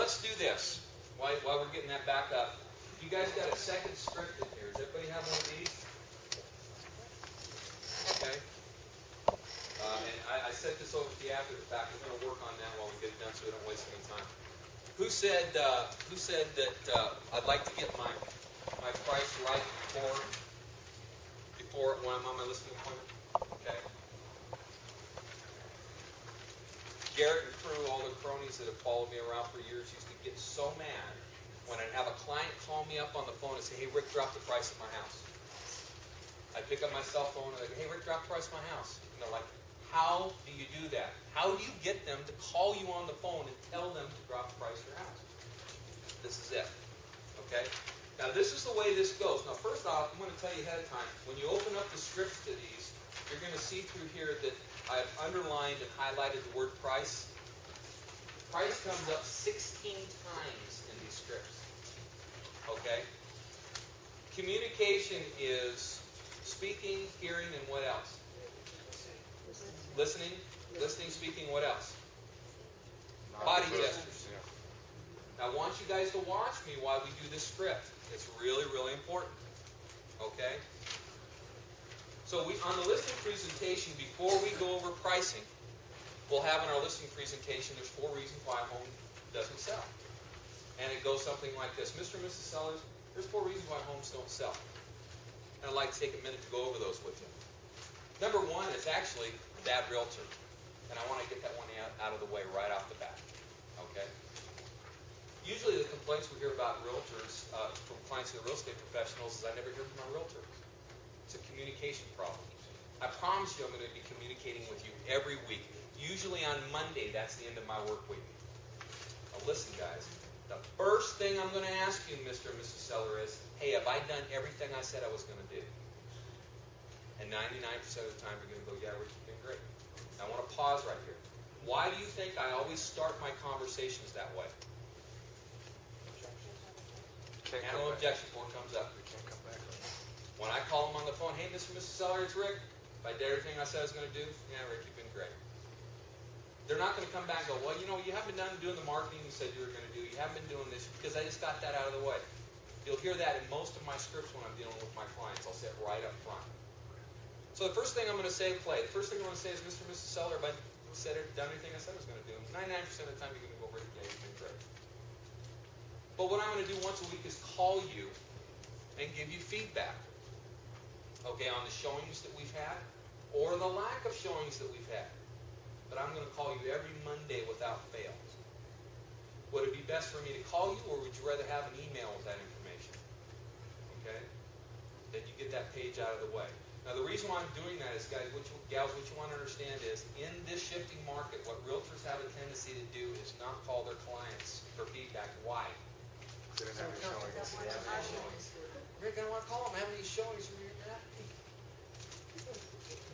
let's do this. While we're getting that back up, you guys got a second script in here. Does everybody have one of these? Okay. And I set this over to you after the fact. We're going to work on that while we get done, so we don't waste any time. Who said that I'd like to get my price right before when I'm on my listing appointment? Okay. Garrett and crew, all the cronies that have followed me around for years, used to get so mad when I'd have a client call me up on the phone and say, "Hey, Rick, drop the price of my house." I'd pick up my cell phone and I'd go, "Hey, Rick, drop the price of my house." And they're like, "How do you do that? How do you get them to call you on the phone and tell them to drop the price of your house?" This is it. Okay? Now, this is the way this goes. Now, first off, I'm going to tell you ahead of time, when you open up the scripts to these, you're going to see through here that I've underlined and highlighted the word price. Price comes up 16 times in these scripts. Okay? Communication is speaking, hearing, and what else? Listening, speaking, what else? Body gestures. Now, I want you guys to watch me while we do this script. It's really, really important. Okay? So on the listing presentation, before we go over pricing, we'll have in our listing presentation, there's 4 reasons why a home doesn't sell. And it goes something like this. Mr. and Mrs. Sellers, there's 4 reasons why homes don't sell. And I'd like to take a minute to go over those with you. Number 1 is actually a bad realtor. And I want to get that one out of the way right off the bat. Okay? Usually the complaints we hear about realtors, from clients who are real estate professionals, is I never hear from my realtor. It's a communication problem. I promise you I'm going to be communicating with you every week. Usually on Monday, that's the end of my work week. Now listen, guys. The first thing I'm going to ask you, Mr. and Mrs. Seller, is, hey, have I done everything I said I was going to do? And 99% of the time you're going to go, yeah, Rick, you've been great. Now, I want to pause right here. Why do you think I always start my conversations that way? And no objection before it comes up. We can't come back on that. When I call them on the phone, hey, Mr. and Mrs. Seller, it's Rick. If I did everything I said I was going to do, yeah, Rick, you've been great. They're not going to come back and go, well, you know, you haven't been doing the marketing you said you were going to do. You haven't been doing this because I just got that out of the way. You'll hear that in most of my scripts when I'm dealing with my clients. I'll say it right up front. So the first thing I'm going to say, the first thing I'm going to say is, Mr. and Mrs. Seller, if I said it, done everything I said I was going to do, 99% of the time you're going to go, Rick, yeah, you've been great. But what I'm going to do once a week is call you and give you feedback, okay, on the showings that we've had or the lack of showings that we've had. But I'm going to call you every Monday without fail. Would it be best for me to call you, or would you rather have an email with that information? Okay? Then you get that page out of the way. Now, the reason why I'm doing that is, guys, gals, what you want to understand is, in this shifting market, what realtors have a tendency to do is not call their clients for feedback. Why? They didn't have any showings. Rick, I don't want to call them. I have any showings.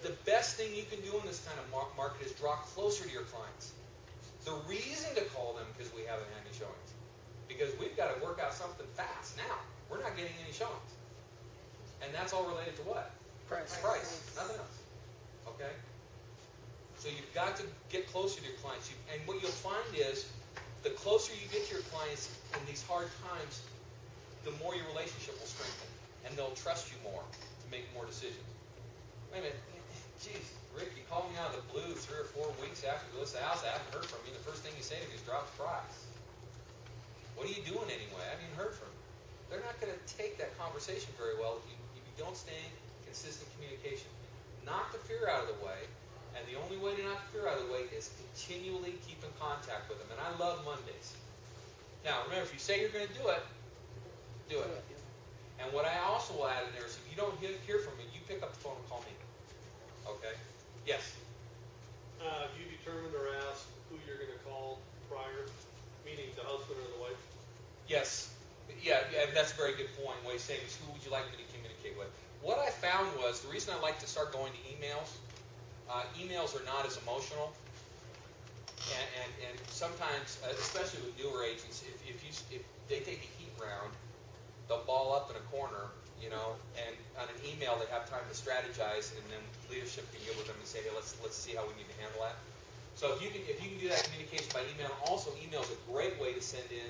The best thing you can do in this kind of market is draw closer to your clients. The reason to call them because we haven't had any showings. Because we've got to work out something fast now. We're not getting any showings. And that's all related to what? Price. Nothing else. Okay? So you've got to get closer to your clients. And what you'll find is, the closer you get to your clients in these hard times, the more your relationship will strengthen. And they'll trust you more to make more decisions. Wait a minute. Geez, Rick, you called me out of the blue 3 or 4 weeks after we listed the house. I haven't heard from you. The first thing you say to me is drop the price. What are you doing anyway? I haven't even heard from you. They're not going to take that conversation very well if you don't stay in consistent communication. Knock the fear out of the way, and the only way to knock the fear out of the way is continually keep in contact with them. And I love Mondays. Now, remember, if you say you're going to do it, do it. And what I also will add in there is, if you don't hear from me, you pick up the phone and call me. Okay? Yes? Have you determined or asked who you're going to call prior, meaning the husband or the wife? Yes. Yeah, that's a very good point. What he's saying is, who would you like me to communicate with? What I found was, the reason I like to start going to emails, emails are not as emotional. And sometimes, especially with newer agents, if they take a heat round, they'll ball up in a corner, you know, and on an email they have time to strategize, and then leadership can get with them and say, hey, let's see how we need to handle that. So if you can do that communication by email, also email is a great way to send in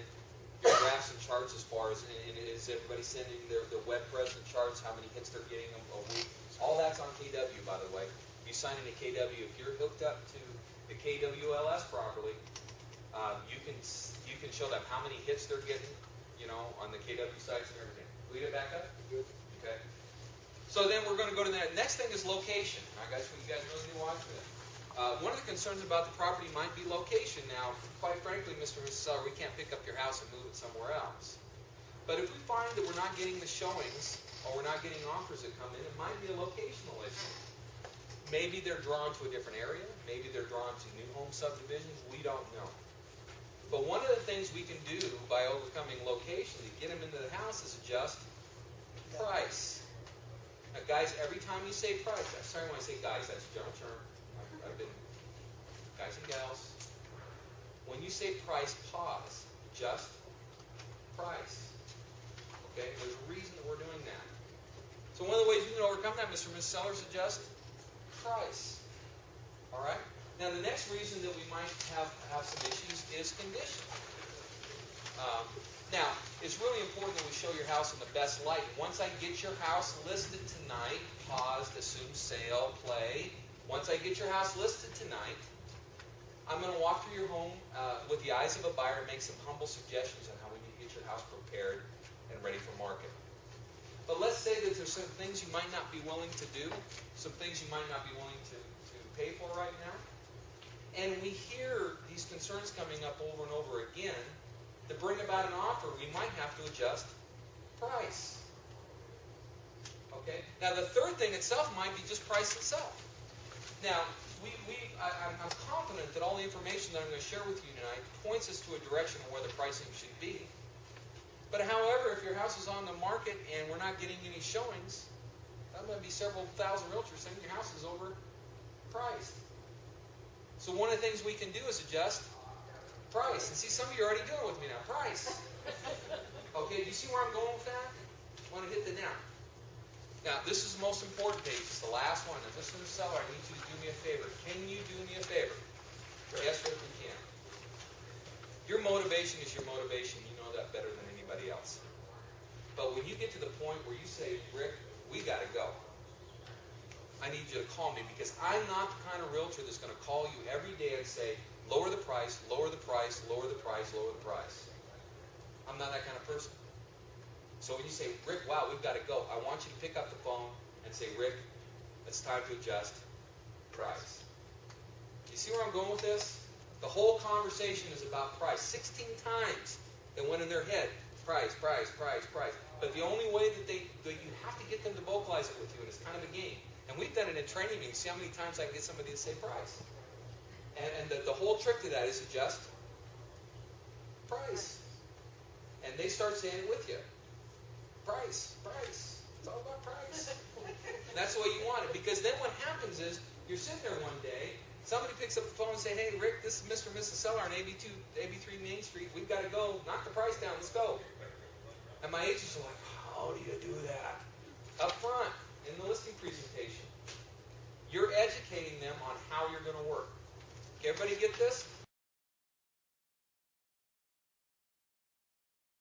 your graphs and charts as far as, and is everybody sending their web present charts, how many hits they're getting a week. All that's on KW, by the way. If you sign into KW, if you're hooked up to the KWLS properly, you can show them how many hits they're getting, on the KW sites and everything. Lead it back up? Good. Okay. So then we're going to go to the next thing is location. All right, guys, you guys really need to watch this. One of the concerns about the property might be location. Now, quite frankly, Mr. and Mrs. Seller, we can't pick up your house and move it somewhere else. But if we find that we're not getting the showings or we're not getting offers that come in, it might be a locational issue. Maybe they're drawn to a different area. Maybe they're drawn to new home subdivisions. We don't know. But one of the things we can do by overcoming location to get them into the house is adjust price. Now, guys, every time you say price, I'm sorry when I say guys, that's a general term. I've been guys and gals. When you say price, pause. Adjust price. Okay? There's a reason that we're doing that. So one of the ways we can overcome that, Mr. and Ms. Sellers, adjust price. All right? Now, the next reason that we might have some issues is condition. Now, it's really important that we show your house in the best light. Once I get your house listed tonight, pause, assume sale, play. Once I get your house listed tonight, I'm going to walk through your home with the eyes of a buyer and make some humble suggestions on how we need to get your house prepared and ready for market. But let's say that there's some things you might not be willing to do, some things you might not be willing to pay for right now. And we hear these concerns coming up over and over again. To bring about an offer, we might have to adjust price. Okay? Now, the third thing itself might be just price itself. Now, I'm confident that all the information that I'm going to share with you tonight points us to a direction of where the pricing should be. But however, if your house is on the market and we're not getting any showings, that might be several thousand realtors saying your house is overpriced. So one of the things we can do is adjust price. And see, some of you are already doing it with me now. Price. Okay, do you see where I'm going with that? I want to hit the now. Now, this is the most important page. It's the last one. Now, Mr. Seller, I need you to do me a favor. Can you do me a favor? Yes, Rick, we can. Your motivation is your motivation. You know that better than anybody else. But when you get to the point where you say, Rick, we got to go, I need you to call me, because I'm not the kind of realtor that's going to call you every day and say, lower the price, lower the price, lower the price, lower the price. I'm not that kind of person. So when you say, Rick, wow, we've got to go, I want you to pick up the phone and say, Rick, it's time to adjust price. You see where I'm going with this? The whole conversation is about price. 16 times it went in their head, price, price, price, price. But the only way that you have to get them to vocalize it with you, and it's kind of a game. And we've done it in training meetings. See how many times I can get somebody to say price. And the whole trick to that is adjust price. And they start saying it with you. Price, price. It's all about price. And that's the way you want it. Because then what happens is, you're sitting there one day, somebody picks up the phone and say, hey, Rick, this is Mr. and Mrs. Seller on AB3 Main Street. We've got to go. Knock the price down. Let's go. And my agents are like, how do you do that? Up front, in the listing presentation. You're educating them on how you're going to work. Okay, everybody get this?